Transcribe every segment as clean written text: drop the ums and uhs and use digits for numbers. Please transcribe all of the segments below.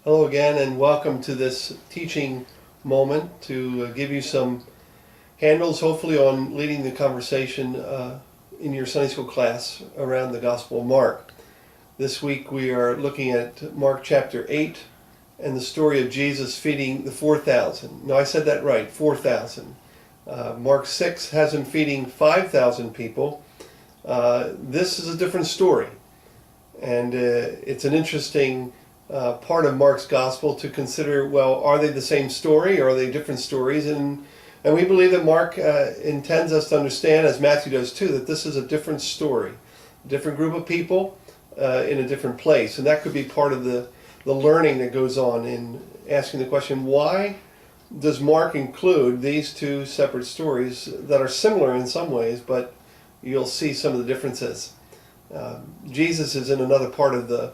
Hello again, and welcome to this teaching moment to give you some handles, hopefully, on leading the conversation in your Sunday school class around the Gospel of Mark. This week we are looking at Mark chapter 8 and the story of Jesus feeding the 4,000. No, I said that right, 4,000. Mark 6 has him feeding 5,000 people. This is a different story, and it's an interesting part of Mark's gospel to consider, well, are they the same story or are they different stories? And we believe that Mark intends us to understand, as Matthew does too, that this is a different story, a different group of people in a different place. And that could be part of the learning that goes on in asking the question, why does Mark include these two separate stories that are similar in some ways, but you'll see some of the differences. Jesus is in another part of the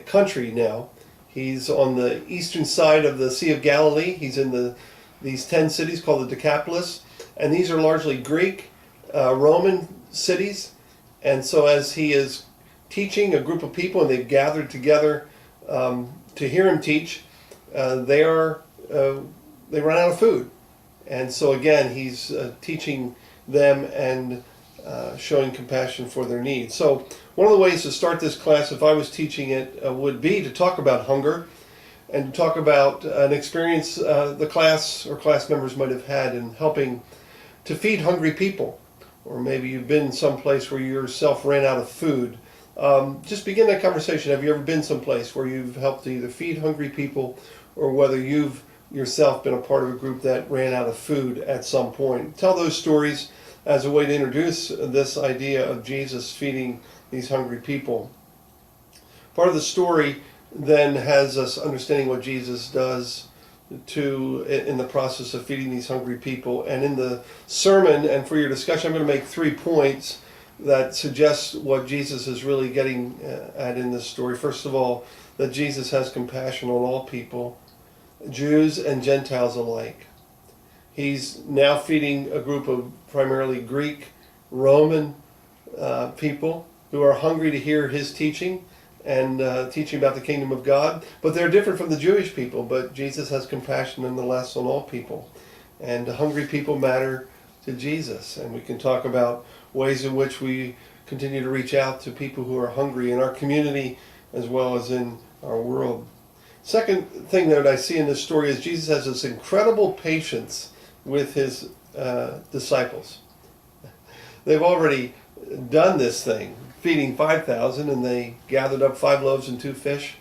country now. He's on the eastern side of the Sea of Galilee. He's in these 10 cities called the Decapolis, and these are largely Greek, Roman cities. And so as he is teaching a group of people and they've gathered together to hear him teach, they run out of food. And so again, he's teaching them and showing compassion for their needs. So one of the ways to start this class, if I was teaching it, would be to talk about hunger and to talk about an experience the class or class members might have had in helping to feed hungry people. Or maybe you've been someplace where you yourself ran out of food. Just begin that conversation. Have you ever been someplace where you've helped to either feed hungry people or whether you've yourself been a part of a group that ran out of food at some point? Tell those stories as a way to introduce this idea of Jesus feeding these hungry people. Part of the story then has us understanding what Jesus does in the process of feeding these hungry people. And in the sermon and for your discussion, I'm going to make 3 points that suggest what Jesus is really getting at in this story. First of all, that Jesus has compassion on all people, Jews and Gentiles alike. He's now feeding a group of primarily Greek, Roman people who are hungry to hear his teaching and teaching about the kingdom of God. But they're different from the Jewish people, but Jesus has compassion nonetheless on all people. And hungry people matter to Jesus. And we can talk about ways in which we continue to reach out to people who are hungry in our community as well as in our world. Second thing that I see in this story is Jesus has this incredible patience with his disciples. They've already done this thing, feeding 5,000, and they gathered up 5 loaves and 2 fish.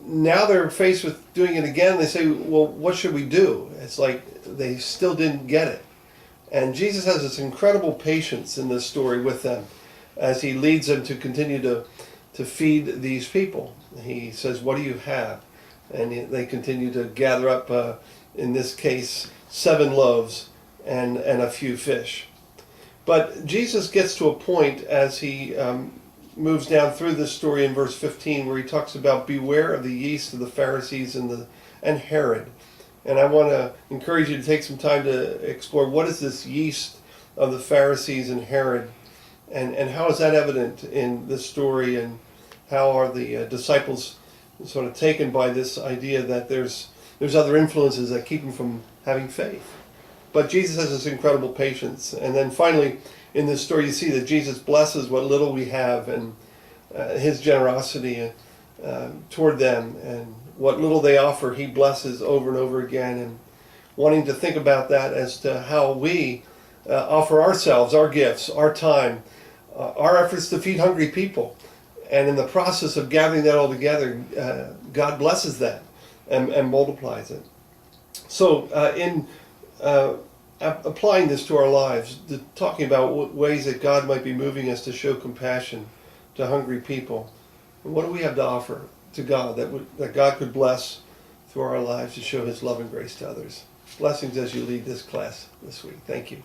Now they're faced with doing it again. They say, well, what should we do? It's like they still didn't get it. And Jesus has this incredible patience in this story with them as he leads them to continue to feed these people. He says, what do you have? And they continue to gather up, in this case, 7 loaves and a few fish. But Jesus gets to a point as he moves down through this story in verse 15 where he talks about beware of the yeast of the Pharisees and Herod. And I want to encourage you to take some time to explore what is this yeast of the Pharisees and Herod, and how is that evident in this story, and how are the disciples sort of taken by this idea that there's other influences that keep them from having faith. But Jesus has this incredible patience. And then finally, in this story, you see that Jesus blesses what little we have and his generosity toward them. And what little they offer, he blesses over and over again. And wanting to think about that as to how we offer ourselves, our gifts, our time, our efforts to feed hungry people. And in the process of gathering that all together, God blesses that and multiplies it. So in applying this to our lives, talking about ways that God might be moving us to show compassion to hungry people, what do we have to offer to God that God could bless through our lives to show his love and grace to others? Blessings as you lead this class this week. Thank you.